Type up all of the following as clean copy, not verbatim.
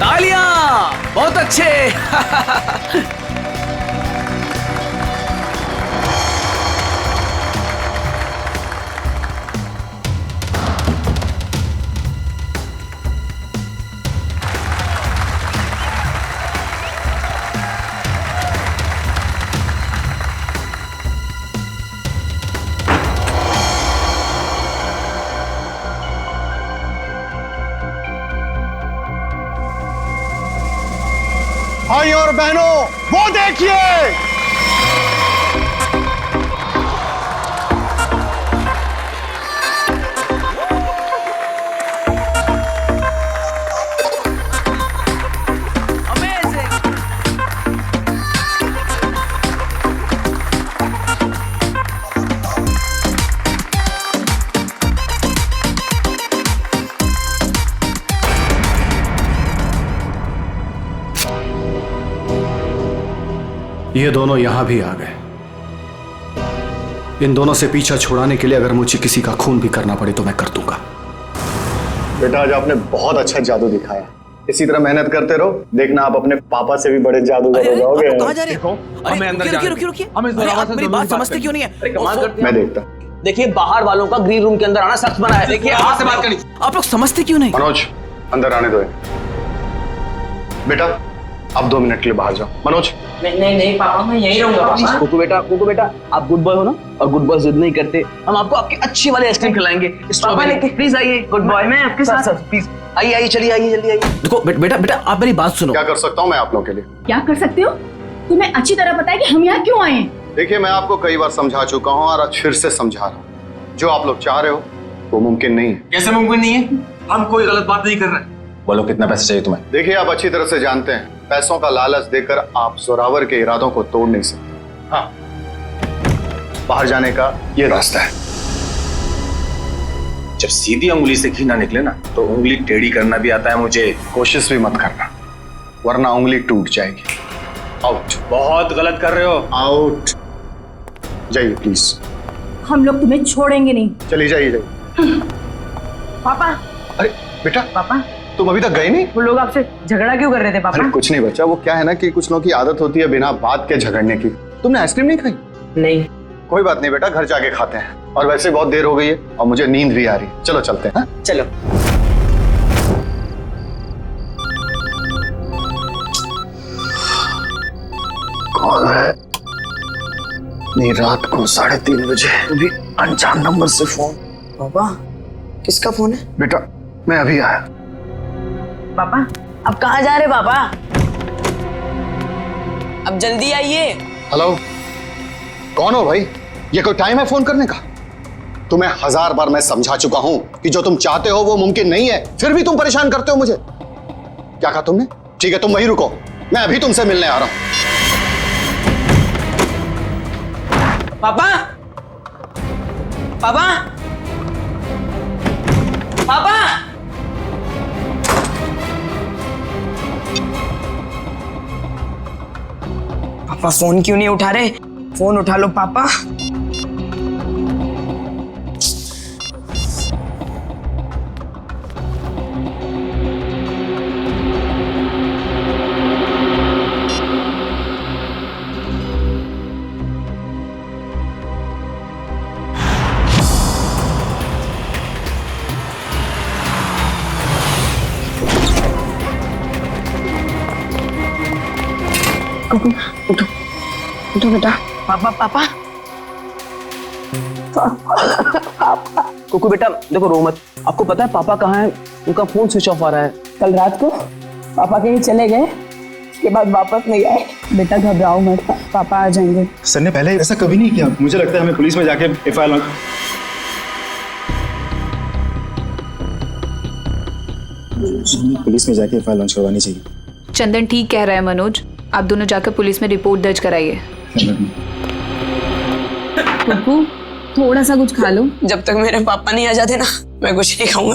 तालियां, बहुत अच्छे। भाई और बहनों, वो देखिए, ये दोनों यहां भी आ गए। इन दोनों से पीछा छुड़ाने के लिए अगर मुझे किसी का खून भी करना पड़े तो मैं कर दूंगा। बेटा आज आपने बहुत अच्छा जादू दिखाया। इसी तरह मेहनत करते रहो, देखना आप अपने पापा से भी बड़े जादूगर हो जाओगे। कहां जा रहे हो? हमें अंदर रुकिए रुकिए रुकिए। मेरी बात समझते क्यों नहीं है? मैं देखता। देखिए बाहर वालों का ग्रीन रूम के अंदर आना सख्त मना है। देखिए आप से बात करनी। आप लोग समझते क्यों नहीं? मनोज अंदर आने दो। बेटा आप 2 मिनट के लिए बाहर जाओ। मनोज नहीं पापा, मैं यहीं रहूंगा। कुकू बेटा आप गुड बॉय हो ना, और गुड बॉय जिद नहीं करते। हम आपको आपकी अच्छी वाली आइसक्रीम खिलाएंगे। प्लीज आइए गुड बॉय। मैं आपके साथ। प्लीज आइए चलिए आइए जल्दी आइए। देखो बेटा आप मेरी बात सुनो। क्या कर सकता हूँ मैं आप लोगों के लिए? क्या कर सकते हो? तुम्हें अच्छी तरह पता है कि हम यहाँ क्यों आए हैं। देखिए मैं आपको कई बार समझा चुका हूँ और आज फिर से समझा रहा हूँ। जो आप लोग चाह रहे हो वो मुमकिन नहीं है। कैसे मुमकिन नहीं है? हम कोई गलत बात नहीं कर रहे। बोलो कितना पैसा चाहिए तुम्हें? देखिए आप अच्छी तरह से जानते हैं पैसों का लालच देकर आप जोरावर के इरादों को तोड़ नहीं सकते। हाँ, बाहर जाने का ये रास्ता है। जब सीधी उंगली से घी ना निकले ना तो उंगली टेढ़ी करना भी आता है मुझे। कोशिश भी मत करना वरना उंगली टूट जाएगी। आउट। बहुत गलत कर रहे हो। आउट। जाइए प्लीज। हम लोग तुम्हें छोड़ेंगे नहीं। चलिए जाइए। पापा। अरे बेटा पापा तुम अभी तक गए नहीं? वो लोग आपसे झगड़ा क्यों कर रहे थे पापा? अरे कुछ नहीं बच्चा, वो क्या है ना कि कुछ लोगों की आदत होती है बिना बात के झगड़ने की। तुमने आइसक्रीम नहीं खाई? नहीं। कोई बात नहीं बेटा, घर जाके खाते हैं। और वैसे बहुत देर हो गई है और मुझे नींद भी आ रही है। चलो चलते हैं। चलो। कौन है? नहीं रात को 3:30 बजे अभी अनजान नंबर से फोन। पापा किसका फोन है? बेटा मैं अभी आया। पापा अब कहाँ जा रहे पापा? अब जल्दी आइए। हेलो, कौन हो भाई? ये कोई टाइम है फोन करने का? तुम्हें 1000 बार मैं समझा चुका हूं कि जो तुम चाहते हो वो मुमकिन नहीं है, फिर भी तुम परेशान करते हो मुझे। क्या कहा तुमने? ठीक है तुम वहीं रुको, मैं अभी तुमसे मिलने आ रहा हूं। पापा पापा पापा पापा फोन क्यों नहीं उठा रहे? फोन उठा लो पापा। उठो उठो बेटा। पापा पापा कुकू बेटा देखो रो मत। आपको पता है पापा कहाँ है? उनका फोन स्विच ऑफ आ रहा है। कल रात को पापा कहीं चले गए, उसके बाद वापस नहीं आए। बेटा घबराओ मत, पापा आ जाएंगे। सर ने पहले ऐसा कभी नहीं किया। मुझे लगता है हमें पुलिस में जाके एफआईआर लॉन्च करवानी चाहिए। चंदन ठीक कह रहा है मनोज, आप दोनों जाकर पुलिस में रिपोर्ट दर्ज कराइए। पप्पू थोड़ा सा कुछ खा लो। जब तक मेरे पापा नहीं आ जाते ना मैं कुछ नहीं खाऊंगा।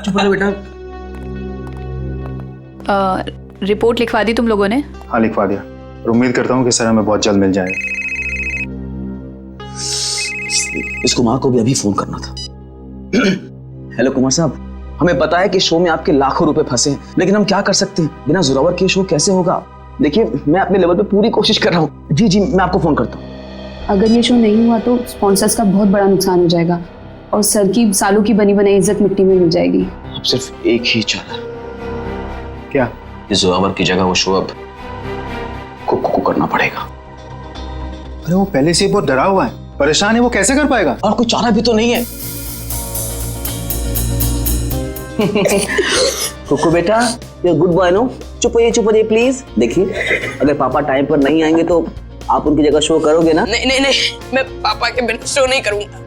चुप रहो बेटा। रिपोर्ट लिखवा दी तुम लोगों ने? हाँ लिखवा दिया और उम्मीद करता हूँ कि सर हमें बहुत जल्द मिल जाएगा। इसको माँ को भी अभी फोन करना था। हेलो कुमार साहब, हमें पता है कि शो में आपके लाखों रुपए फंसे हैं, लेकिन हम क्या कर सकते हैं? बिना जोरावर के शो कैसे होगा? देखिए, मैं अपने लेवल पे पूरी कोशिश कर रहा हूँ। जी जी, मैं आपको फोन करता हूँ। अगर ये शो नहीं हुआ तो स्पॉन्सर्स का बहुत बड़ा नुकसान हो जाएगा और सर की सालों की बनी बनाई इज्जत मिट्टी में मिल जाएगी। अब सिर्फ एक ही चाल। क्या? इस जोरावर की जगह वो शो अब कुक्कू को करना पड़ेगा। अरे वो पहले से ही बहुत डरा हुआ है, परेशान है, वो कैसे कर पाएगा? और कोई चारा भी तो नहीं है। कुक्कू बेटा, ये गुड बॉय नो, चुप होइए प्लीज। देखिए, अगर पापा टाइम पर नहीं आएंगे तो आप उनकी जगह शो करोगे ना? नहीं, मैं पापा के बिना शो नहीं करूंगा।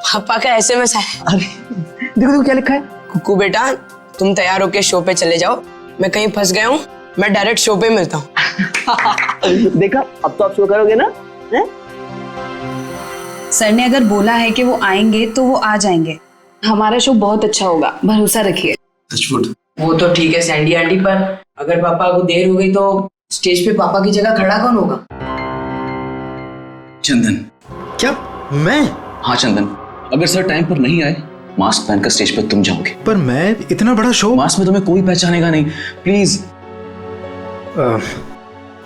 पापा का एसएमएस है। अरे देखो क्या लिखा है। कुकू बेटा, तुम तैयार होके शो पे चले जाओ, मैं कहीं फंस गया हूँ, मैं डायरेक्ट शो पे मिलता हूँ। देखा, अब तो आप शो करोगे ना? है? सर ने अगर बोला है कि वो आएंगे तो वो आ जाएंगे। हमारा शो बहुत अच्छा होगा, भरोसा रखिए। वो तो ठीक है सैंडी आंटी, पर अगर पापा को देर हो गई तो स्टेज पे पापा की जगह खड़ा कौन होगा? चंदन। क्या? मैं? हाँ चंदन, अगर सर टाइम पर नहीं आए, मास्क पहनकर स्टेज पर तुम जाओगे। पर मैं इतना बड़ा शो। मास्क में तुम्हें कोई पहचानेगा नहीं, प्लीज।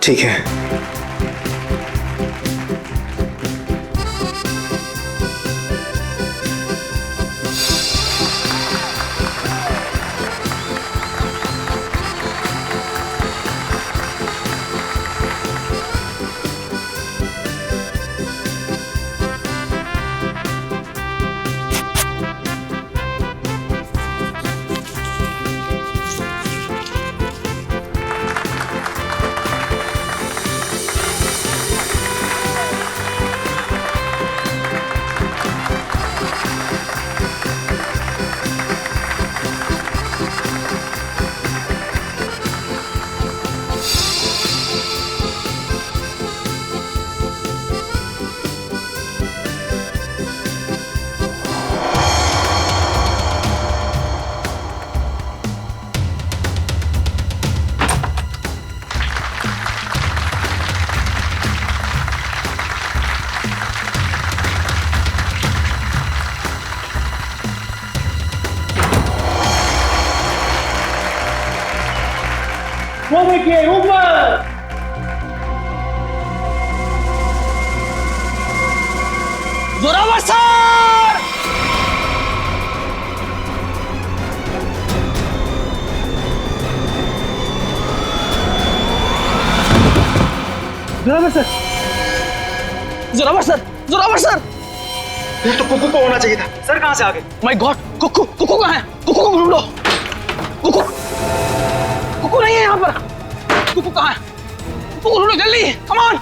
ठीक है। वो देखिए ऊपर। Zorawar sir! Zorawar sir! Zorawar sir! Zorawar sir! ये तो कुक्कू को होना चाहिए था। सर कहाँ से आ गए? माय गॉड, कुक्कू कहाँ है? कुक्कू को ढूंढो। कुक्कू नहीं है यहाँ पर। कुक्कू कहाँ है? कुक्कू ढूंढो जल्दी, कम ऑन।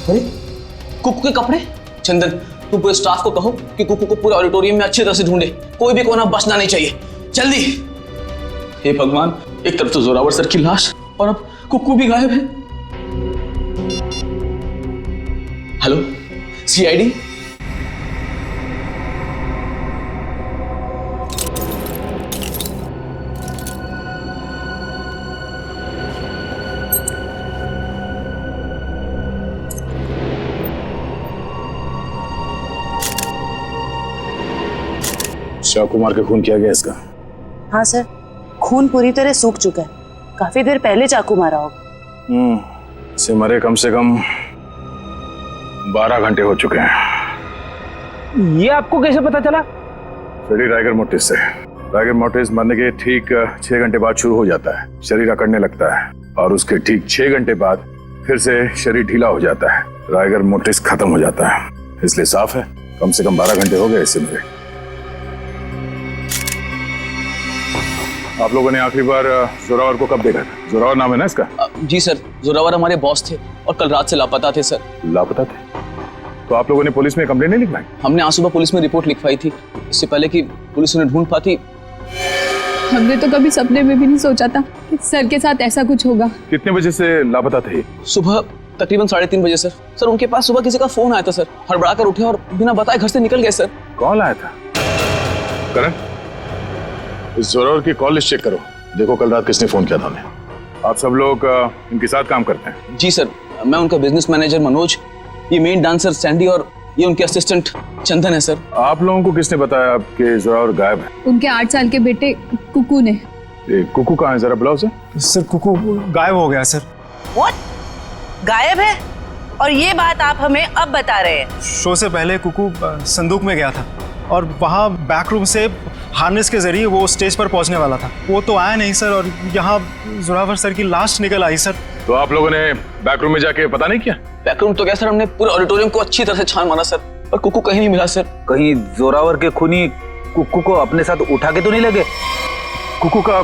अरे कुक्कू के कपड़े। चंदन, तुम पूरे स्टाफ को कहो कि कुक्कू को पूरे ऑडिटोरियम में अच्छी तरह से ढूंढे, कोई भी कोना बचना नहीं चाहिए, जल्दी। हे भगवान, एक तरफ तो जोरावर सर की लाश और अब कुक्कू भी गायब है। Hello CID? शिव कुमार के खून किया गया इसका? हाँ सर, खून पूरी तरह सूख चुका है, काफी देर पहले चाकू मारा होगा। इसे मरे कम से कम 12 घंटे हो चुके हैं। ये आपको कैसे पता चला? फ्रेडी राइगर मोर्टिस से। राइगर मोर्टिस मरने के ठीक 6 घंटे बाद शुरू हो जाता है, शरीर अकड़ने लगता है और उसके ठीक 6 घंटे बाद फिर से शरीर ढीला हो जाता है, राइगर मोर्टिस खत्म हो जाता है। इसलिए साफ है कम से कम 12 घंटे हो गए इससे मरे। आप लोगों ने आखिरी बार जोरावर को कब देखा था? जोरावर नाम है ना इसका? जी सर, जोरावर हमारे बॉस थे और कल रात से लापता थे सर। लापता थे? तो आप लोगों ने पुलिस में कंप्लेंट नहीं लिखवाई? हमने आज सुबह पुलिस में रिपोर्ट लिखवाई थी, इससे पहले कि पुलिस उन्हें ढूंढ पाती। हमने तो कभी सपने में भी नहीं सोचा था कि सर के साथ ऐसा कुछ होगा। कितने बजे से लापता थे? सुबह तकरीबन 3:30 बजे सर। सर उनके पास सुबह किसी का फोन आया था सर, हड़बड़ा कर उठे और बिना बताए घर से निकल गए सर। कौन आया था? करण, इस जोरावर की कॉल लिस्ट चेक करो, देखो कल रात किसने फोन किया था हमें। आप सब लोग इनके साथ काम करते हैं? जी सर, मैं उनका बिजनेस मैनेजर मनोज, ये मेन डांसर सैंडी और ये उनके असिस्टेंट चंदन है सर। आप लोगों को किसने बताया आपके जोरावर गायब है? उनके 8 साल के बेटे कुकू ने। कुकू कहाँ है, जरा बुलाओ उसे। सर कुकू गायब हो गया सर। व्हाट? गायब है? और ये बात आप हमें अब बता रहे हैं? शो से पहले कुकू संदूक में गया था और वहाँ बैक रूम से हार्नेस के जरिए वो स्टेज पर पहुंचने वाला था। वो तो आया नहीं सर, और यहाँ जोरावर सर की लाश निकल आई सर। तो आप लोगों ने बैक रूम में जाके पता नहीं किया? बैक रूम तो क्या सर, हमने पूरे ऑडिटोरियम को अच्छी तरह से छान मारा सर, पर कुकू कहीं नहीं मिला सर। कहीं जोरावर के खूनी कुकू को अपने साथ उठा के तो नहीं लगे? कुकू का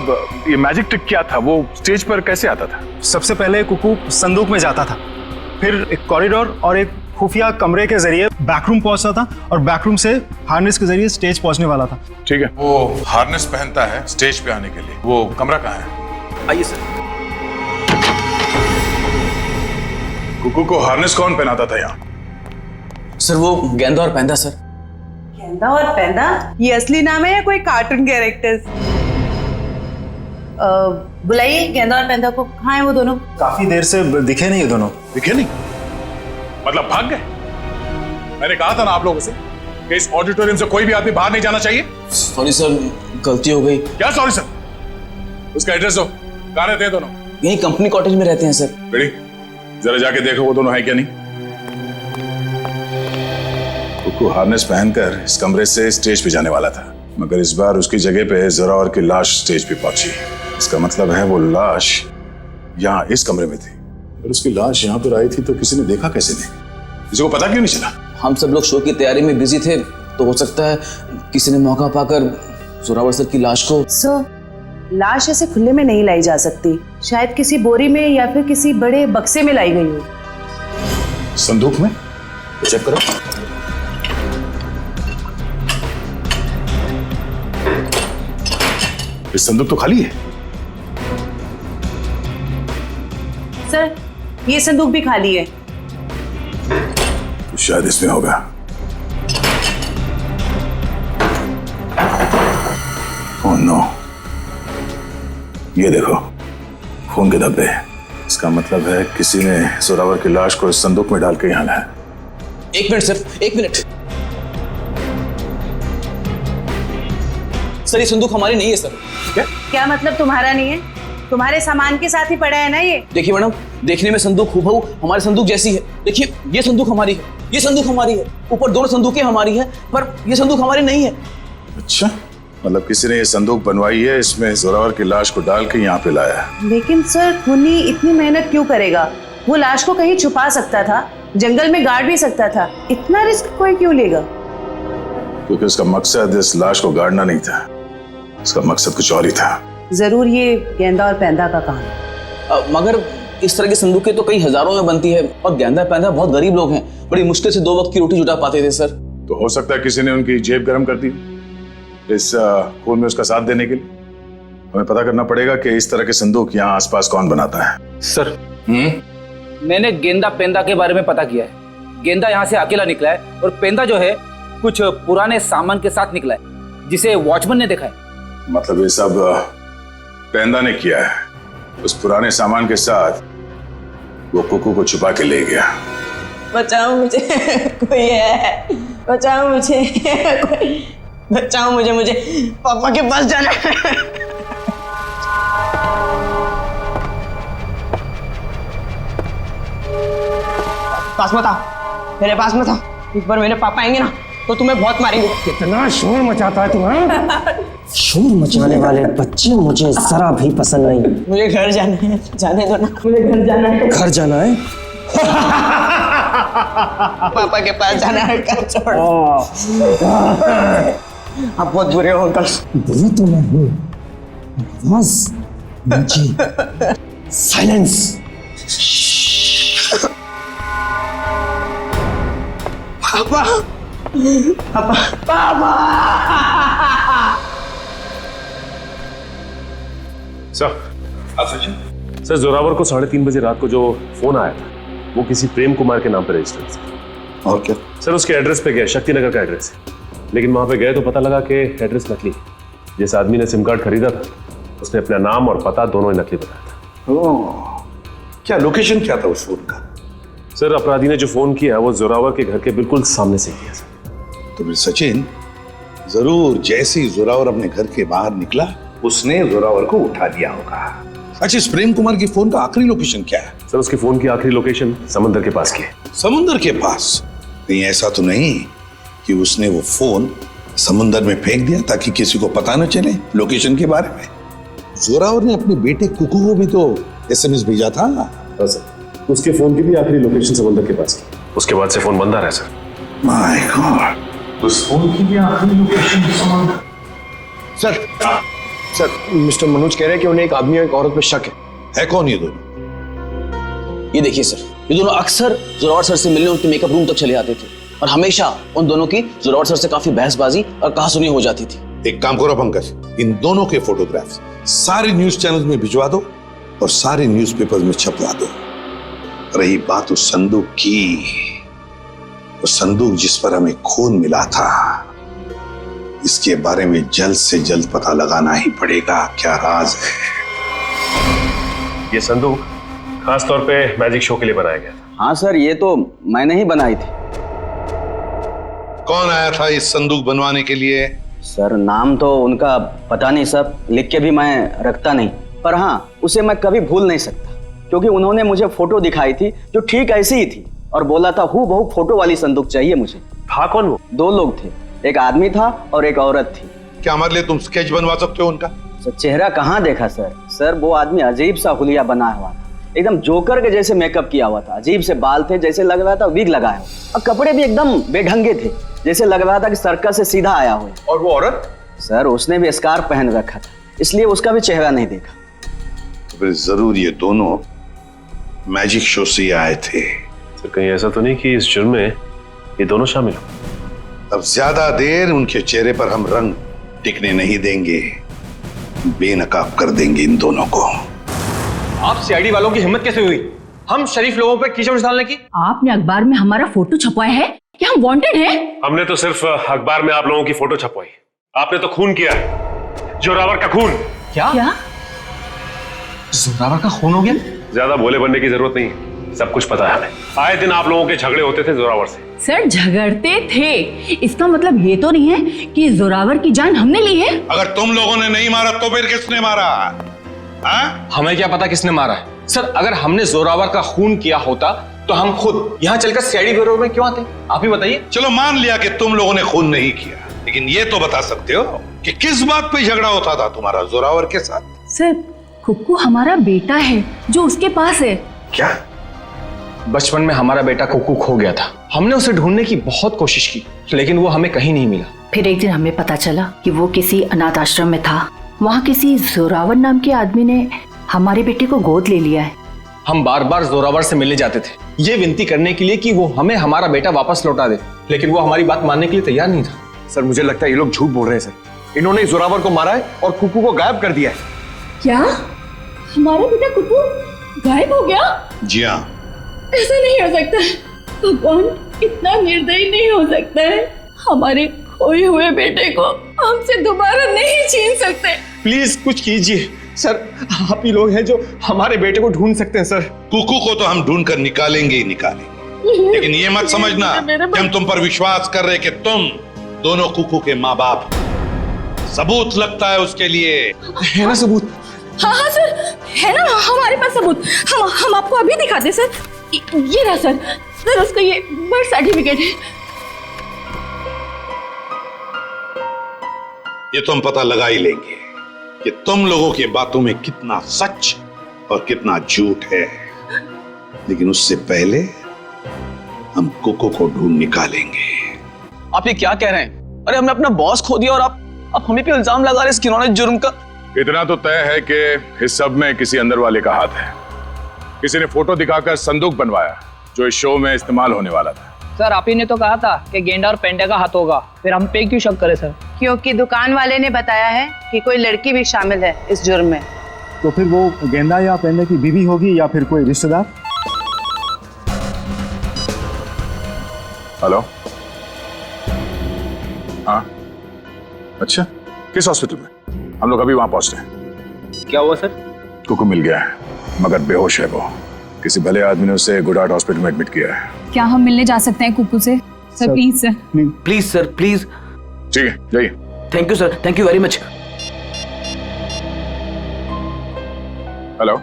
ये मैजिक ट्रिक क्या था? वो स्टेज पर कैसे आता था? सबसे पहले कुकू संदूक में जाता था, फिर एक कॉरिडोर और एक खुफिया कमरे के जरिए बैकरूम पहुंचता था और बैकरूम से हार्नेस के जरिए स्टेज पहुंचने वाला था। ठीक है। वो हार्नेस पहनता है स्टेज पे आने के लिए। वो कमरा कहाँ है? आइए सर। कुकू को हार्नेस कौन पहनाता था यहाँ? सर वो गेंदा और पैंदा सर। गेंदा और पैंदा? ये असली नाम है या कोई कार्टून कैरेक्टर्स? बुलाइए गेंदा और पैंदा को। कहाँ है वो दोनों? काफी देर से दिखे नहीं ये दोनों। दिखे नहीं? मतलब भाग गए? मैंने कहा था ना आप लोगों से कि इस ऑडिटोरियम से कोई भी आदमी बाहर नहीं जाना चाहिए। सॉरी सर, गलती हो गई। क्या सॉरी सर? उसका एड्रेस दो। कहाँ रहते हैं दोनों? यही कंपनी कॉटेज में रहते हैं सर। बेटी जरा जाके देखो वो दोनों है क्या नहीं। कुकू हार्नेस पहनकर इस कमरे से स्टेज पे जाने वाला था, मगर इस बार उसकी जगह पे जोरावर की लाश स्टेज पे पहुंची। इसका मतलब है वो लाश यहाँ इस कमरे में थी, और उसकी लाश यहाँ पर आई थी तो किसी ने देखा कैसे नहीं? किसी को पता क्यों नहीं चला? हम सब लोग शो की तैयारी में बिजी थे, तो हो सकता है किसी ने मौका पाकर जोरावर सर की लाश को। सर, लाश ऐसे खुले में नहीं लाई जा सकती। शायद किसी बोरी में या फिर किसी बड़े बक्से में लाई गई हो। संदूक में? चेक करो। इस संदूक तो खाली है। सर, ये संदूक भी खाली है। तो शायद इसमें होगा। ओह नो, ये देखो खून के धब्बे। इसका मतलब है किसी ने जोरावर की लाश को इस संदूक में डाल के यहाँ लाया। एक मिनट सर, एक मिनट। सर ये संदूक हमारी नहीं है सर। क्या मतलब तुम्हारा नहीं है? तुम्हारे सामान के साथ ही पड़ा है ना ये। देखिए मैडम, देखने में संदूक हूबहू हमारे संदूक जैसी है। देखिए ये संदूक हमारी है, ये संदूक हमारी है, ऊपर दोनों संदूकें हमारी है, पर ये संदूक हमारी नहीं है। अच्छा, मतलब किसी ने ये संदूक बनवाई है, इसमें जोरावर की लाश को डाल के यहाँ पे लाया है। लेकिन सर, खूनी इतनी मेहनत क्यों करेगा? वो लाश को कहीं छुपा सकता था, जंगल में गाड़ भी सकता था। इतना रिस्क कोई क्यों लेगा? क्योंकि उसका मकसद इस लाश को गाड़ना नहीं था, उसका मकसद कुछ और ही था। जरूर ये गेंदा और पैंदा का काम है। मगर इस तरह की संदूकें तो कई हजारों में बनती है, और गेंदा पैंदा बहुत गरीब लोग हैं, बड़ी मुश्किल से 2 वक्त की रोटी जुटा पाते थे सर। तो हो सकता है किसी ने उनकी जेब गर्म कर दी इस खून में उसका साथ देने के लिए। हमें पता करना पड़ेगा कि इस तरह के संदूक यहाँ आसपास कौन बनाता है। सर, मैंने गेंदा पेंदा के बारे में पता किया है। गेंदा यहाँ से अकेला निकला है, और पेंदा जो है कुछ पुराने सामान के साथ निकला है, जिसे वॉचमैन ने देखा है। मतलब ये सब पेंदा ने किया है। उस पुराने सामान के साथ वो कुकू को छुपा के ले गया। बचाओ मुझे, कोई है, बचाओ मुझे, कोई बचाओ मुझे, मुझे पापा के पास जाना है। पास मत आओ, मेरे पास मत आओ। एक बार मेरे पापा आएंगे ना तो तुम्हें बहुत मारेंगे। कितना शोर मचाता है तुम्हें? शोर मचाने वाले बच्चे मुझे जरा भी पसंद नहीं। मुझे घर जाना है, जाने दो ना, मुझे घर जाना है। घर जाना है? पापा के पास जाना है, घर छोड़। आप बहुत बुरे हो अंकल। बुरे तो मैं हूँ, बस मुझे साइलेंस। पापा, पापा, पापा। सर, आप सर, जोरावर को 3:30 बजे रात को जो फोन आया था वो किसी प्रेम कुमार के नाम पर रजिस्टर्ड था। और क्या? सर उसके एड्रेस पे गए, शक्तिनगर का एड्रेस है, लेकिन वहां पे गए तो पता लगा कि एड्रेस नकली। जिस आदमी ने सिम कार्ड खरीदा था उसने अपना नाम और पता दोनों ही नकली बताया था। ओह, क्या लोकेशन क्या था उस फोन का? सर अपराधी ने जो फोन किया वो जोरावर के घर के बिल्कुल सामने से किया सर। तो फिर सचिन जरूर जैसे ही जोरावर अपने घर के बाहर निकला उसने जोरावर को उठा लिया होगा। अच्छा, इस प्रेम कुमार की फोन का आखिरी लोकेशन क्या है? सर उसके फोन की आखिरी लोकेशन समंदर के पास की है। समुंदर के पास? कहीं ऐसा तो नहीं कि उसने वो फोन समुंदर में फेंक दिया ताकि किसी को पता न चले लोकेशन के बारे में? जोरावर ने अपने बेटे कुकू को भी तो SMS भेजा था। हाँ सर, उसके फोन की भी आखिरी लोकेशन समंदर के पास की। उसके बाद से फोन बंद आ रहा है सर। माय गॉड, उस फोन की भी आखिरी लोकेशन समंदर। सर मिस्टर मनोज कह रहे हैं कि उन्हें एक आदमी और एक औरत पे शक है कौन ये दोनों? ये देखिए सर, ये दोनों अक्सर जोरावर सर से मिलने उनके मेकअप रूम तक चले आते थे और हमेशा उन दोनों की जोरावर सर से काफी बहसबाजी और कहासुनी हो जाती थी। एक काम करो पंकज, इन दोनों के फोटोग्राफ्स सारे न्यूज चैनल में भिजवा दो और सारे न्यूज़पेपर में छपवा दो। रही बात उस संदूक की, वो संदूक जिस पर हमें खून मिला था, इसके बारे में जल्द से जल्द पता लगाना ही पड़ेगा। क्या राज है? ये संदूक खास तौर पे मैजिक शो के लिए बनाया गया था। हाँ सर, ये तो मैंने ही बनाई थी। कौन आया था इस संदूक बनवाने के लिए? सर नाम तो उनका पता नहीं सर, लिख के भी मैं रखता नहीं, पर हाँ उसे मैं कभी भूल नहीं सकता क्योंकि उन्होंने मुझे फोटो दिखाई थी जो ठीक ऐसी ही थी और बोला था हूबहू फोटो वाली संदूक चाहिए मुझे। था कौन वो? 2 लोग थे, एक आदमी था और एक औरत थी। क्या हमारे लिए तुम स्केच बनवा सकते हो उनका? सर चेहरा कहाँ देखा सर, वो आदमी अजीब सा हुलिया बना हुआ था, एकदम जोकर के जैसे मेकअप किया हुआ था, अजीब से बाल थे, जैसे लग रहा था विग लगाया हो, और कपड़े भी एकदम बेढंगे थे, जैसे लग रहा था कि सर्कस से सीधा आया हो। और वो औरत? सर उसने भी स्कार्फ पहन रखा था, इसलिए उसका भी चेहरा नहीं देखा। तो फिर जरूर ये दोनों मैजिक शो से आए थे। सर कहीं ऐसा तो नहीं कि इस जुर्म में ये दोनों शामिल हो? अब ज्यादा देर उनके चेहरे पर हम रंग टिकने नहीं देंगे, बेनकाब कर देंगे इन दोनों को। आप सीआईडी वालों की हिम्मत कैसे हुई हम शरीफ लोगों पर कीचड़ डालने की? आपने अखबार में हमारा फोटो छपवाया है कि हम वांटेड हैं? हमने तो सिर्फ अखबार में आप लोगों की फोटो छपवाई, आपने तो खून किया है, जोरावर का खून। क्या? जोरावर का खून हो गया? ज्यादा भोले बनने की जरूरत नहीं, सब कुछ पता है हमें। आए दिन आप लोगों के झगड़े होते थे जोरावर से। सर झगड़ते थे, इसका मतलब ये तो नहीं है कि जोरावर की जान हमने ली है। अगर तुम लोगों ने नहीं मारा तो फिर किसने मारा? हमें क्या पता किसने मारा है। सर अगर हमने जोरावर का खून किया होता तो हम खुद यहाँ चलकर सीआईडी ब्यूरो में क्यों आते? आप ही बताइए। चलो मान लिया कि तुम लोगों ने खून नहीं किया, लेकिन ये तो बता सकते हो कि किस बात पे झगड़ा होता था तुम्हारा जोरावर के साथ? सर कुक्कू हमारा बेटा है जो उसके पास है। क्या? बचपन में हमारा बेटा कुक्कू खो गया था, हमने उसे ढूंढने की बहुत कोशिश की लेकिन वो हमें कहीं नहीं मिला। फिर एक दिन हमें पता चला कि वो किसी अनाथ आश्रम में था, वहाँ किसी जोरावर नाम के आदमी ने हमारे बेटे को गोद ले लिया है। हम बार बार जोरावर से मिलने जाते थे ये विनती करने के लिए कि वो हमें हमारा बेटा वापस लौटा दे, लेकिन वो हमारी बात मानने के लिए तैयार नहीं था। सर मुझे लगता है ये लोग झूठ बोल रहे हैं सर, इन्होंने जोरावर को मारा है और कुक्कू को गायब कर दिया है। क्या हमारा बेटा कुक्कू गायब हो गया? जी हाँ। ऐसा नहीं हो सकता, भगवान इतना निर्दयी नहीं हो सकता है। हमारे खोए हुए बेटे को हमसे दोबारा नहीं छीन सकते। प्लीज कुछ कीजिए सर, आप ही लोग हैं जो हमारे बेटे को ढूंढ सकते हैं सर। कुकू को तो हम ढूंढ कर निकालेंगे ही निकालेंगे, लेकिन ये मत समझना कि हम तुम पर विश्वास कर रहे कि तुम दोनों कुकू के माँ बाप। सबूत लगता है उसके लिए, है ना सबूत? हाँ सर है ना, हमारे पास सबूत। हम आपको अभी दिखाते सर। ये रहा सर उसका ये बर्थ सर्टिफिकेट है। ये तो हम पता लगा ही लेंगे कि तुम लोगों की बातों में कितना सच और कितना झूठ है, लेकिन उससे पहले हम कुकू को ढूंढ निकालेंगे। आप ये क्या कह रहे हैं? अरे हमने अपना बॉस खो दिया और आप हमें पे इल्जाम लगा रहे इस घिनौने जुर्म का। इतना तो तय है कि इस सब में किसी अंदर वाले का हाथ है। किसी ने फोटो दिखाकर संदूक बनवाया जो इस शो में इस्तेमाल होने वाला था। सर आप ही ने तो कहा था कि गेंडा और पेंडा का हाथ होगा, फिर हम पे क्यों शक करें सर? क्योंकि दुकान वाले ने बताया है कि कोई लड़की भी शामिल है इस जुर्म में। तो फिर वो गेंदा या पेंडा की बीवी होगी या फिर कोई रिश्तेदार। हेलो, हाँ अच्छा, किस हॉस्पिटल में? हम लोग अभी वहां पहुंच रहे हैं। क्या हुआ सर? कुकू मिल गया है, मगर बेहोश है वो। किसी भले आदमी ने उसे गुड हार्ट हॉस्पिटल में एडमिट किया है। क्या हम मिलने जा सकते हैं कुकू से? Sir please sir. Please sir, please. ठीक है, जाइए। Thank you sir, thank you very much. Hello,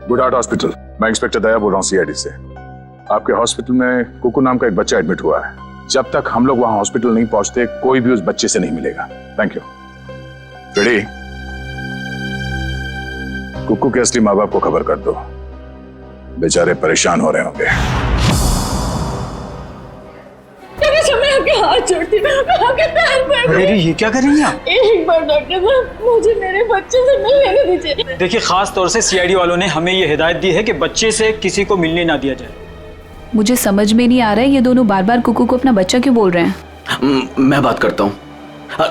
good heart hospital. मैं इंस्पेक्टर दया बोल रहा हूँ सीआईडी से। आपके हॉस्पिटल में कुकू नाम का एक बच्चा एडमिट हुआ है। जब तक हम लोग वहां हॉस्पिटल नहीं पहुंचते कोई भी उस बच्चे से नहीं मिलेगा। Thank you. रेडी? कुकू के असली माँ बाप को खबर कर दो, बेचारे परेशान हो रहे होंगे। मैं आपके हाथ जोड़ती हूँ, आपके पैर पड़ती हूँ। ये क्या कर रही हैं आप? एक बार डॉक्टर साहब मुझे मेरे बच्चे से मिलने दीजिए। देखिए, खास तौर से सीआईडी वालों ने हमें ये हिदायत दी है कि बच्चे से किसी को मिलने ना दिया जाए। मुझे समझ में नहीं आ रहा है ये दोनों बार बार कुकू को अपना बच्चा क्यों बोल रहे हैं। मैं बात करता हूँ।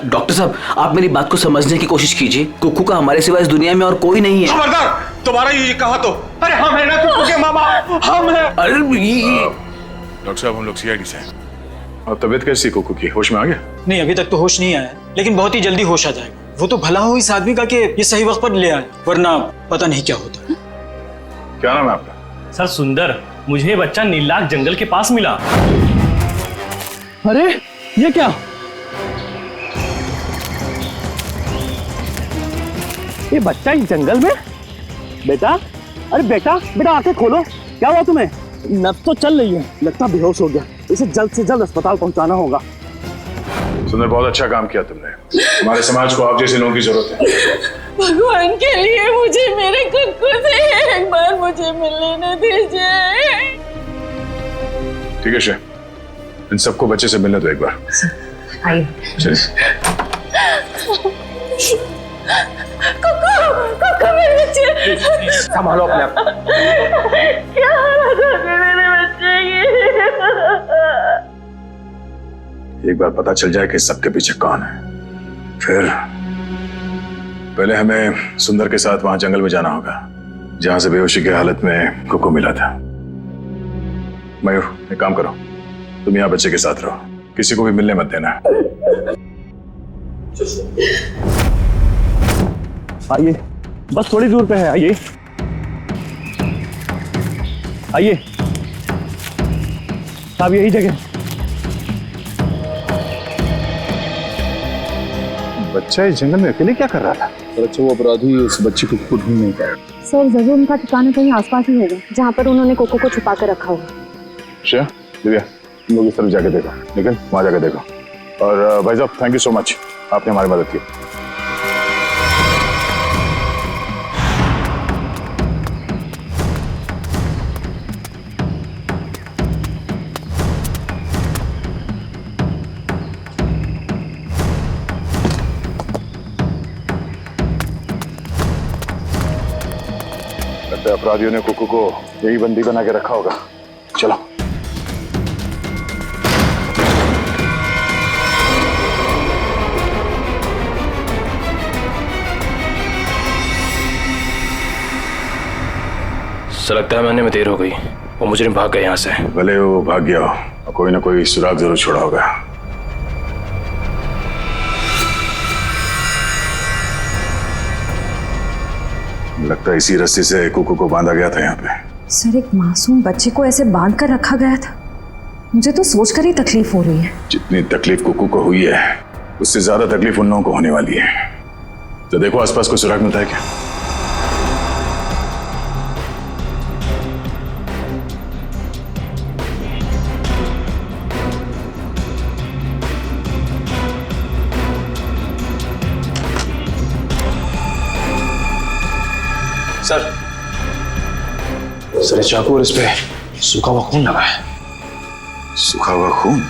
डॉक्टर साहब, आप मेरी बात को समझने की कोशिश कीजिए। कुकू का हमारे सिवा इस दुनिया में और कोई नहीं है। खबरदार, तुम्हारा ये कहा तो। अरे हम है ना कुकू के मामा, हम हैं। अरे डॉक्टर साहब, हम लोग सीआईडी से हैं। और तबीयत कैसी कुकू की? होश में आ गया? नहीं, अभी तक तो होश नहीं आया, लेकिन बहुत ही जल्दी होश आ जाएगा। वो तो भला हो इस आदमी का कि ये सही वक्त पर ले आए, वरना पता नहीं क्या होता। क्या नाम है आपका? सर सुंदर। मुझे ये बच्चा नीलाख जंगल के पास मिला। अरे ये क्या? ये बच्चा इस जंगल में? बेटा, अरे बेटा बेटा आंखें खोलो। क्या हुआ तुम्हें? नब्ज तो चल रही है, लगता बेहोश हो गया। इसे जल्द से जल्द अस्पताल पहुंचाना होगा। सुंदर, बहुत अच्छा काम किया तुमने। हमारे समाज को आप जैसे लोगों की जरूरत है। भगवान के लिए मुझे मेरे कुक्कू से एक बार मुझे मिलने दीजिए। ठीक है शे, इन सबको बच्चे से मिलने दो एक बार। आइए। कुक्कू मेरे बच्चे। संभालो अपने आप। क्या हालत हो गई मेरे बच्चे की? एक बार पता चल जाए कि सबके पीछे कौन है, फिर पहले हमें सुंदर के साथ वहां जंगल में जाना होगा जहां से बेहोशी की हालत में कुकू मिला था। मयूर, एक काम करो, तुम यहाँ बच्चे के साथ रहो, किसी को भी मिलने मत देना। आइए, बस थोड़ी दूर पे है। आइए आइए साहब, यही जगह। बच्चा इस जंगल में अकेले क्या कर रहा था? और अच्छा, वो अपराधी उस बच्चे को ढूंढ नहीं पाया। सर जरूर उनका ठिकाना कहीं आसपास ही होगा जहाँ पर उन्होंने कोको को छुपा कर रखा होगा। श्रेया, दिव्या, तुम लोग इस तरफ जाके देखो, लेकिन वहां जाके देखो। और भाई साहब, थैंक यू सो मच, आपने हमारी मदद की। अपराधियों ने कुकू को यही बंदी बना के रखा होगा। चलो। सर लगता है मैंने में देर हो गई। वो मुजरिम भाग गए यहाँ से। भले वो भाग गया हो, और कोई ना कोई सुराग जरूर छोड़ा होगा। लगता है इसी रस्सी से कुकू को बांधा गया था यहाँ पे। सर, एक मासूम बच्चे को ऐसे बांध कर रखा गया था? मुझे तो सोचकर ही तकलीफ हो रही है। जितनी तकलीफ कुकू को हुई है, उससे ज्यादा तकलीफ उन लोगों को होने वाली है। तो देखो आसपास कोई सुराग मिलता है क्या? सर इस चाकू और इस पे सूखा हुआ खून लगा है। सूखा हुआ खून?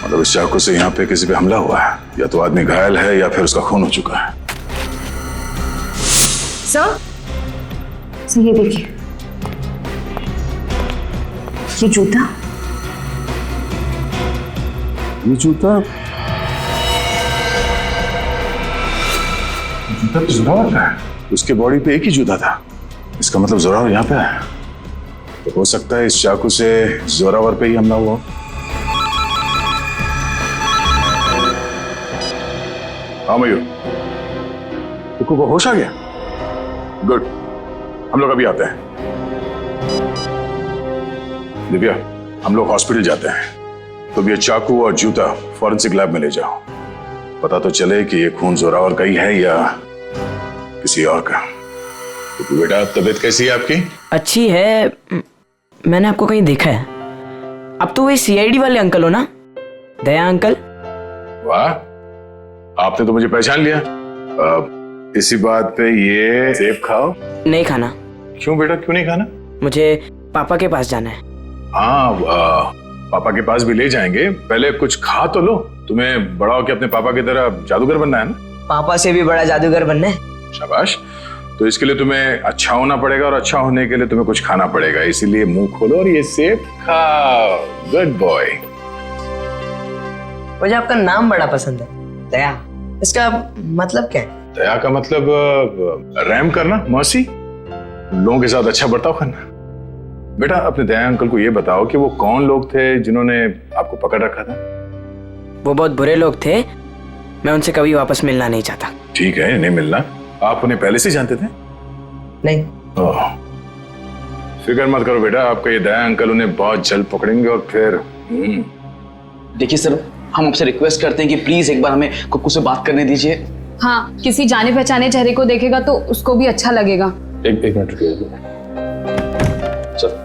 मतलब इस चाकू से यहाँ पे किसी पे हमला हुआ है, या तो आदमी घायल है या फिर उसका खून हो चुका है। सर, ये देखिए, ये जूता। ये जूता तो जोरावर का है। उसके बॉडी पे एक ही जूता था, इसका मतलब जोरावर यहाँ पे है। तो हो सकता है इस चाकू से जोरावर पे ही हमला हुआ। हाँ मयूर, कुकू को होश आ गया? गुड, हम लोग अभी आते हैं। दिव्या, हम लोग हॉस्पिटल जाते हैं। तुम ये चाकू और जूता फॉरेंसिक लैब में ले जाओ, पता तो चले कि ये खून जोरावर का ही है या किसी और का। तो बेटा, तबीयत कैसी है आपकी? अच्छी है। मैंने आपको कहीं देखा है। अब तो वही सीआईडी वाले अंकल हो ना, दया अंकल? वाह, आपने तो मुझे पहचान लिया। इसी बात पे ये सेब खाओ। नहीं खाना। क्यों बेटा, क्यों नहीं खाना? मुझे पापा के पास जाना है। हाँ, पापा के पास भी ले जाएंगे, पहले कुछ खा तो लो। तुम्हें बड़ा होकर अपने पापा की तरह जादूगर बनना है ना? पापा से भी बड़ा जादूगर बनना है। शाबाश। तो इसके लिए तुम्हें अच्छा होना पड़ेगा, और अच्छा होने के लिए तुम्हें कुछ खाना पड़ेगा। इसीलिए मुंह खोलो और ये सेब खाओ। Good boy. मुझे आपका नाम बड़ा पसंद है, दया। इसका मतलब क्या है? दया का मतलब रहम करना, मर्सी, लोगों के साथ अच्छा बर्ताव करना। बेटा, अपने दया अंकल को ये बताओ कि वो कौन लोग थे जिन्होंने आपको पकड़ रखा था? वो बहुत बुरे लोग थे, मैं उनसे कभी वापस मिलना नहीं चाहता। ठीक है, नहीं मिलना। आप उन्हें पहले से जानते थे? नहीं। फिक्र मत करो बेटा, आपका ये दया अंकल उन्हें बहुत जल्द पकड़ेंगे और फिर देखिए सर, हम आपसे रिक्वेस्ट करते हैं कि प्लीज एक बार हमें कुक्कू से बात करने दीजिए। हाँ, किसी जाने पहचाने चेहरे को देखेगा तो उसको भी अच्छा लगेगा। एक मिनट रुकिए सर।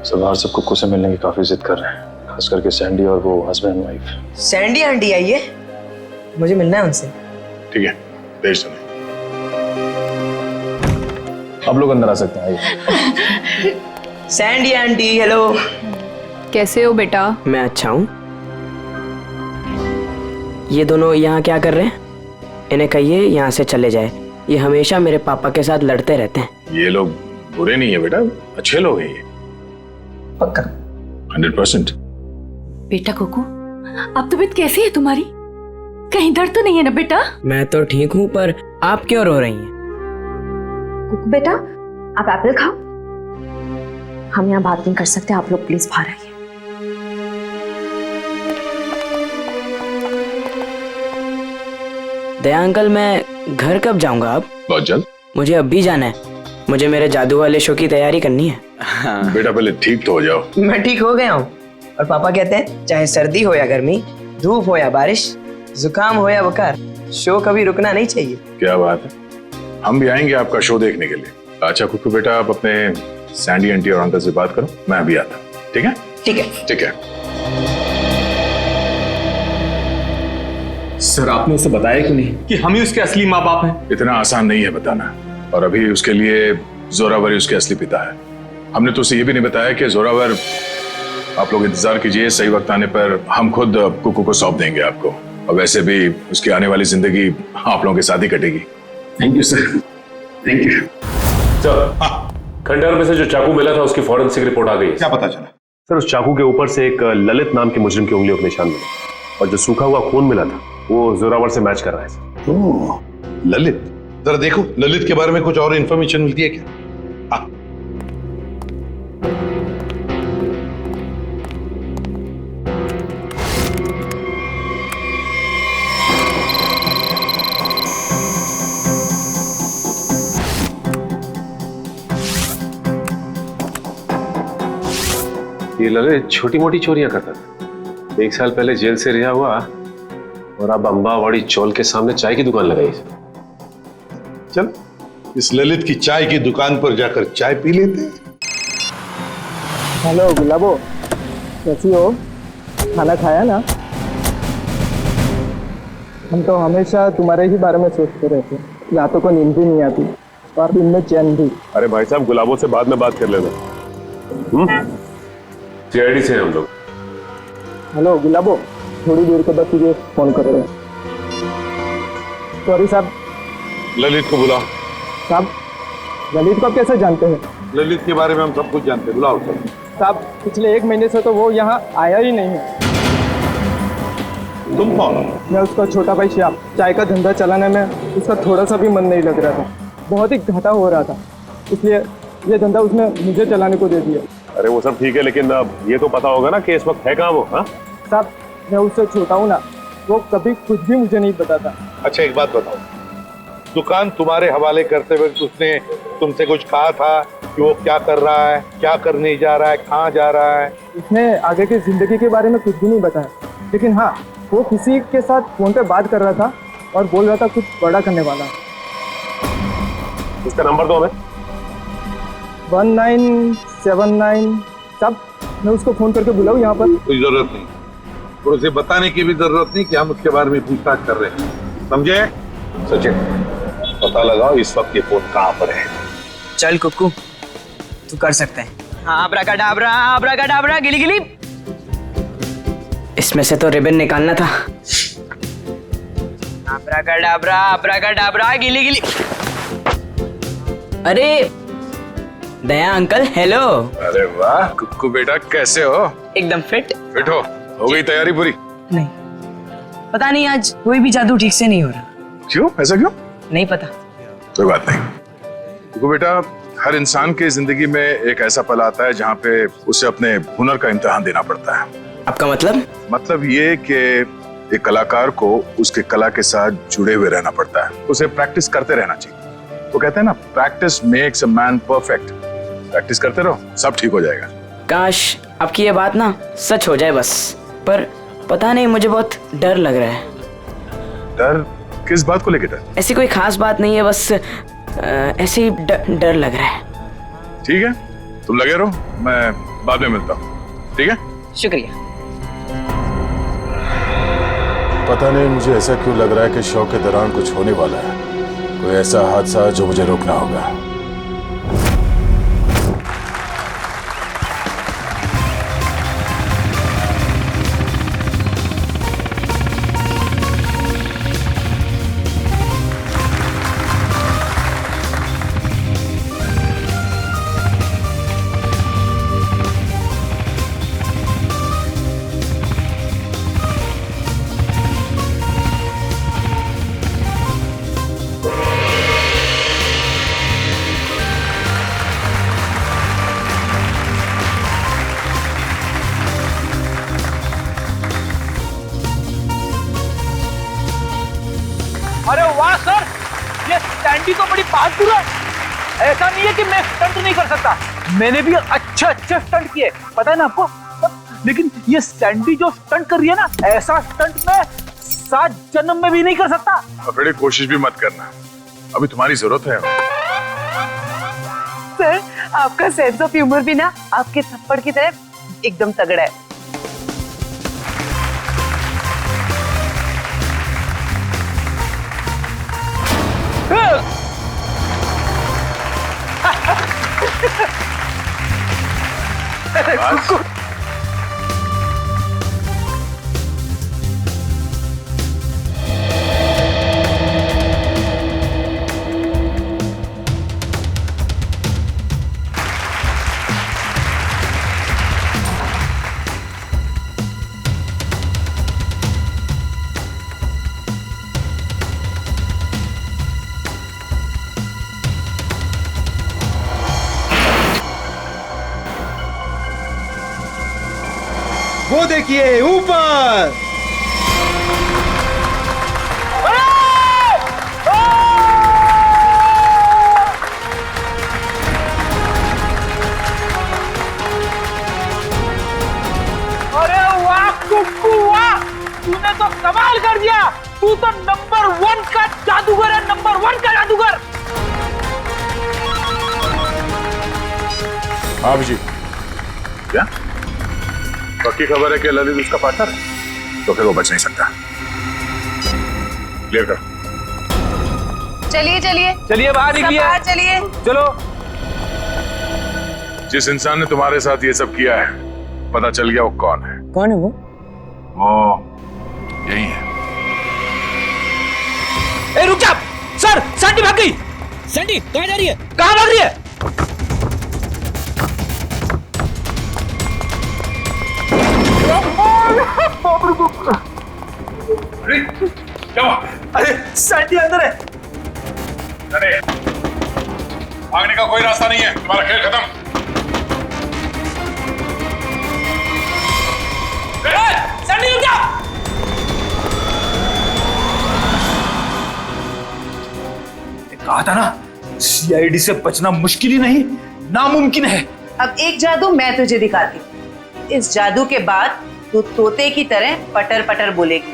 सर, बाहर सब कुक्कू से मिलने की काफी जिद कर रहे हैं, खास करके सैंडी और वो हस्बैंड वाइफ। सैंडी आंटी आई है, मुझे मिलना है उनसे। ठीक है, भेज दो। आप लोग अंदर आ सकते हैं, आइए। Sandy aunty, hello. कैसे हो बेटा? मैं अच्छा हूँ। ये दोनों यहाँ क्या कर रहे हैं? इन्हें कहिए यहाँ से चले जाए। ये हमेशा मेरे पापा के साथ लड़ते रहते हैं। ये लोग बुरे नहीं है बेटा, अच्छे लोग हैं ये। पक्का? 100%। बेटा कुकू, अब तबीयत कैसी है तुम्हारी? कहीं दर्द तो नहीं है ना बेटा? मैं तो ठीक हूँ, पर आप क्यों रो रही हैं? कुकू बेटा, आप एप्पल खाओ। हम यहाँ बात नहीं कर सकते, आप लोग प्लीज बाहर आइए। दया अंकल, मैं घर कब जाऊंगा? अब बहुत जल्द। मुझे अभी जाना है, मुझे मेरे जादू वाले शो की तैयारी करनी है। बेटा, पहले ठीक तो हो जाओ। मैं ठीक हो गया हूँ, और पापा कहते हैं चाहे सर्दी हो या गर्मी, धूप हो या बारिश, जुकाम हो या बुखार, शो कभी रुकना नहीं चाहिए। क्या बात है, हम भी आएंगे आपका शो देखने के लिए। अच्छा कुक्कू बेटा, आप अपने सैंडी आंटी और अंकल से बात करो, मैं अभी आता हूँ। ठीक है? ठीक है। ठीक है। सर, आपने उसे बताया क्यों नहीं कि हम ही उसके असली माँ बाप हैं? इतना आसान नहीं है बताना, और अभी उसके लिए जोरावर ही उसके असली पिता है। हमने तो उसे ये भी नहीं बताया कि जोरावर, आप लोग इंतजार कीजिए, सही वक्त आने पर हम खुद कुक्कू को सौंप देंगे आपको। और वैसे भी उसकी आने वाली जिंदगी आप लोगों के साथ ही कटेगी। Thank you sir, thank you. Sir, खंडहर में से जो चाकू मिला था उसकी फॉरेंसिक रिपोर्ट आ गई है। क्या पता चला? सर, उस चाकू के ऊपर से एक ललित नाम के मुजरिम की उंगलियों के निशान मिले, और जो सूखा हुआ खून मिला था वो जोरावर से मैच कर रहा है सर। ओह, ललित। जरा देखो, ललित के बारे में कुछ और इंफॉर्मेशन मिलती है क्या? ये ललित छोटी मोटी चोरियां करता था। 1 साल पहले जेल से रिहा हुआ, और अब अंबावाड़ी चौल के सामने चाय की दुकान लगाई। चल, इस ललित की चाय की दुकान पर जाकर चाय पी लेते हैं। हेलो गुलाबो, कैसी हो? खाना खाया ना? हम तो हमेशा तुम्हारे ही बारे में सोचते रहते, रातों को नींद भी नहीं आती और दिन में चैन भी। अरे भाई साहब, गुलाबों से बाद में बात कर लेना। सीआईडी से हम लोग। हेलो गुलाबो, थोड़ी देर के बाद तुझे फोन कर रहे हैं। सॉरी साहब। ललित को बुलाओ। साहब, ललित को आप कैसे जानते हैं? ललित के बारे में हम सब कुछ जानते हैं, बुलाओ सर। साहब, पिछले 1 महीने से तो वो यहाँ आया ही नहीं है। तुम कौन हो? मैं उसका छोटा भाई श्याम। चाय का धंधा चलाने में उसका थोड़ा सा भी मन नहीं लग रहा था, बहुत ही घाटा हो रहा था, इसलिए ये धंधा उसने मुझे चलाने को दे दिया। अरे वो सब ठीक है, लेकिन अब ये तो पता होगा ना कि इस वक्त है कहाँ वो? हाँ साहब, मैं उससे छोटा हूँ ना, वो कभी कुछ भी मुझे नहीं बताता। अच्छा एक बात बताओ, दुकान तुम्हारे हवाले करते वक्त उसने तुमसे कुछ कहा था कि वो क्या कर रहा है, क्या करने जा रहा है, कहाँ जा रहा है? उसने आगे की जिंदगी के बारे में कुछ भी नहीं बताया, लेकिन हाँ वो किसी के साथ फोन पे बात कर रहा था और बोल रहा था कुछ बड़ा करने वाला। उसका नंबर दो हमें। 1979 सब मैं उसको फोन करके बुलाऊं यहाँ पर? कोई जरूरत नहीं और उसे बताने की भी जरूरत नहीं कि हम उसके बारे में पूछताछ कर रहे हैं, समझे? सचिन पता लगाओ इस वक्त ये फोन कहाँ पर है। चल कुक्कू तू कर सकते हैं। हाँ अब्राकडाब्रा गिली गिली। इसमें से तो रिबन निकालना था। अब्राकडाब्रा गिली गिली। अरे दया अंकल हेलो। अरे वाह कुक्कू बेटा, कैसे हो? एकदम फिट हो गई तैयारी पूरी? नहीं, पता नहीं आज कोई भी जादू ठीक से नहीं हो रहा। क्यों? ऐसा क्यों? नहीं पता। कोई बात नहीं कुक्कू बेटा, हर इंसान की जिंदगी में एक ऐसा पल आता है जहाँ पे उसे अपने हुनर का इम्तिहान देना पड़ता है। आपका मतलब? मतलब ये कि एक कलाकार को उसके कला के साथ जुड़े हुए रहना पड़ता है, उसे प्रैक्टिस करते रहना चाहिए। वो कहते हैं ना, practice makes a man perfect. Practice करते रहो, सब ठीक हो जाएगा। काश आपकी ये बात ना सच हो जाए बस, पर पता नहीं मुझे बहुत डर लग रहा है। डर? किस बात को लेकर डर? ऐसी कोई खास बात नहीं है, बस ऐसे ही डर लग रहा है। ठीक है तुम लगे रहो, मैं बाद में मिलता हूँ। ठीक है, शुक्रिया। पता नहीं मुझे ऐसा क्यों लग रहा है कि शो के दौरान कुछ होने वाला है, कोई ऐसा हादसा जो मुझे रोकना होगा। अरे वाह सर, ये सैंडी तो बड़ी बहादुर है। ऐसा नहीं है कि मैं स्टंट नहीं कर सकता, मैंने भी अच्छे स्टंट किए, पता है ना आपको। लेकिन ये सैंडी जो स्टंट कर रही है ना, ऐसा स्टंट मैं 7 जन्म में भी नहीं कर सकता। बेटे कोशिश भी मत करना, अभी तुम्हारी जरूरत है। सर आपका सेंस ऑफ ह्यूमर भी ना आपके थप्पड़ की तरह एकदम तगड़ा है। वो देखिए ऊपर। अरे वाह कुक्कू वाह, तूने तो कमाल कर दिया। तू तो नंबर 1 का जादूगर है, नंबर 1 का जादूगर। हाँ जी, क्या पक्की खबर है कि ललित उसका पार्टनर है? तो फिर वो बच नहीं सकता। क्लियर कर। चलिए चलिए चलिए बाहर निकलिए, बाहर चलिए। चलो। जिस इंसान ने तुम्हारे साथ ये सब किया है, पता चल गया वो कौन है? कौन है वो? यही है। ए रुक जा सर, सैंडी भाग गई। सैंडी कहाँ जा रही है? कहाँ भाग रही है? क्या? अरे सैंडी अंदर है। अरे भागने का कोई रास्ता नहीं है, तुम्हारा खेल खत्म। सैंडी रुक जा। कहा था ना, सीआईडी से बचना मुश्किल ही नहीं, नामुमकिन है। अब एक जादू मैं तुझे दिखाती हूँ। इस जादू के बाद तू तोते की तरह पटर पटर बोलेगी।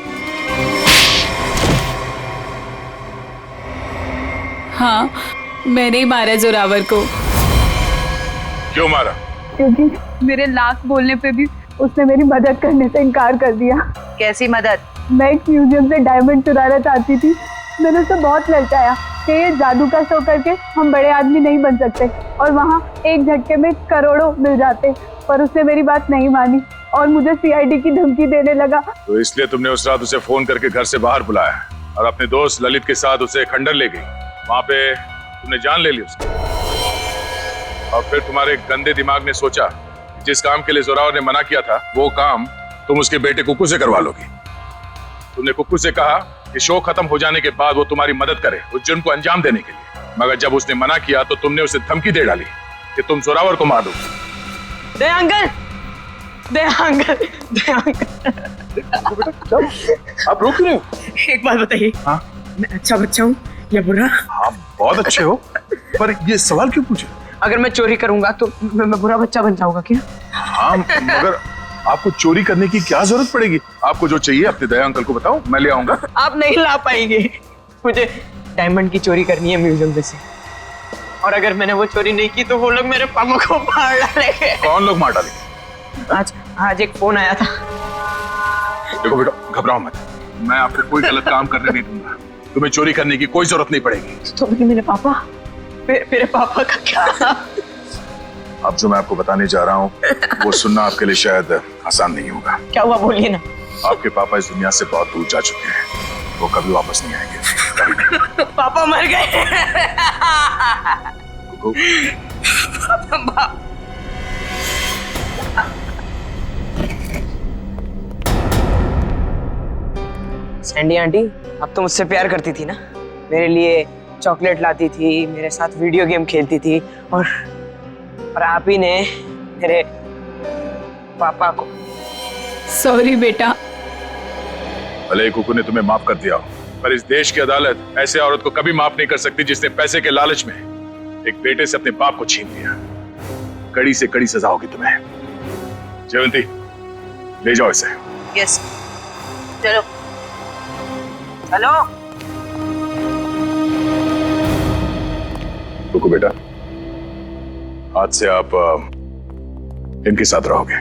हाँ, मैंने ही मारा जोरावर को। क्यों मारा? क्योंकि मेरे लाख बोलने पे भी उसने मेरी मदद करने से इनकार कर दिया। कैसी मदद? मैं एक म्यूजियम से डायमंड चुराना चाहती थी। मैंने उसे बहुत ललचाया कि ये जादू का शो करके हम बड़े आदमी नहीं बन सकते और वहाँ एक झटके में करोड़ों मिल जाते, पर उसने मेरी बात नहीं मानी और मुझे सीआईडी की धमकी देने लगा। तो इसलिए तुमने उस रात उसे फोन करके घर से बाहर बुलाया और अपने दोस्त ललित के साथ उसे खंडर ले गई। वहां पे तुमने जान ले ली उसकी, और फिर तुम्हारे गंदे दिमाग ने सोचा जिस काम के लिए जोरावर ने मना किया था वो काम तुम उसके बेटे कुक्कू से करवा लोगी। तुमने कुक्कू से कहा कि शो खत्म हो जाने के बाद वो तुम्हारी मदद करे उस जुर्म को अंजाम देने के लिए, मगर जब उसने मना किया तो तुमने उसे धमकी दे डाली कि तुम जोरावर को मार दोगे। दया अंकल, दया अंकल, दया अंकल। आप रोक रहे हो? एक बात बताइए, हाँ? मैं अच्छा बच्चा हूँ या बुरा? हाँ, बहुत अच्छे हो, पर ये सवाल क्यों पूछे? अगर मैं चोरी करूंगा तो मैं बुरा बच्चा बन जाऊंगा क्या? हाँ, मगर आपको चोरी करने की क्या जरूरत पड़ेगी? आपको जो चाहिए अपने दया अंकल को बताओ, मैं ले आऊंगा। आप नहीं ला पाएंगे। मुझे डायमंड की चोरी करनी है म्यूजियम में से, और अगर मैंने वो चोरी नहीं की तो वो लोग मेरे पापा को मार डालेंगे। कौन लोग मार डालेंगे? आज एक फोन आया था। देखो बेटा, घबराओ मत, मैं आपको कोई गलत काम करने नहीं दूंगा। तुम्हें चोरी करने की कोई जरूरत नहीं पड़ेगी। तो मेरे पापा, मेरे पापा का क्या? अब जो मैं आपको बताने जा रहा हूँ वो सुनना आपके लिए शायद आसान नहीं होगा। क्या हुआ, बोलिए ना। आपके पापा इस दुनिया से बहुत दूर जा चुके हैं, वो कभी वापस नहीं आएंगे। पापा मर गए। सैंडी आंटी, अब तो मुझसे प्यार करती थी ना, मेरे लिए चॉकलेट लाती थी, मेरे साथ वीडियो गेम खेलती थी, और आप ही ने मेरे पापा को। सॉरी बेटा। भले कुक्कू ने तुम्हें माफ कर दिया हो, पर इस देश की अदालत ऐसे औरत को कभी माफ नहीं कर सकती जिसने पैसे के लालच में एक बेटे से अपने बाप को छीन लिया। कड़ी से कड़ी सजा होगी तुम्हें। जयवंती, ले जाओ इसे। यस, चलो चलो। कुक्कू बेटा, आज से आप इनके साथ रहोगे।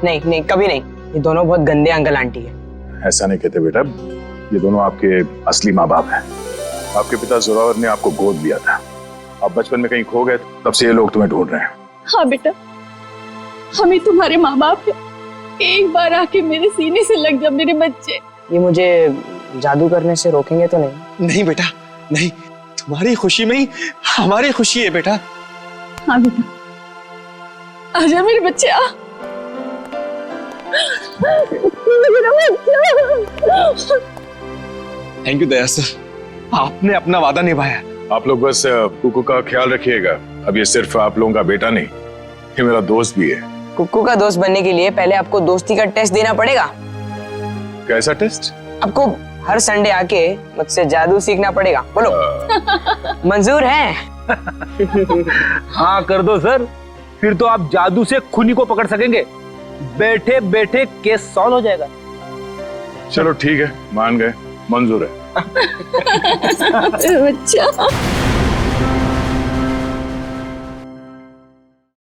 नहीं नहीं, कभी नहीं। ये दोनों बहुत गंदे अंकल आंटी है। ऐसा नहीं कहते बेटा, ये दोनों आपके असली माँ बाप हैं। आपके पिता जोरावर ने आपको गोद लिया था, आप बचपन में कहीं खो गए, तब से ये लोग तुम्हें ढूंढ रहे हैं। हाँ बेटा, हम ही तुम्हारे माँ बाप हैं। एक बार आके मेरे सीने से लग जा मेरे बच्चे। ये मुझे जादू करने से रोकेंगे तो नहीं? नहीं बेटा, नहीं, तुम्हारी खुशी में ही हमारी खुशी है बेटा। हाँ बेटा, आजा मेरे बच्चे, आ। थैंक यू दया सर, आपने अपना वादा निभाया। आप लोग बस कुक्कू का ख्याल रखिएगा। अब ये सिर्फ आप लोगों का बेटा नहीं, ये मेरा दोस्त भी है। कुक्कू का दोस्त बनने के लिए पहले आपको दोस्ती का टेस्ट देना पड़ेगा। कैसा टेस्ट? आपको हर संडे आके मुझसे जादू सीखना पड़ेगा। बोलो, मंजूर है? हाँ कर दो सर, फिर तो आप जादू से खूनी को पकड़ सकेंगे। बैठे बैठे केस सॉल्व हो जाएगा। चलो ठीक है, मान गए, मंजूर है। बच्चा।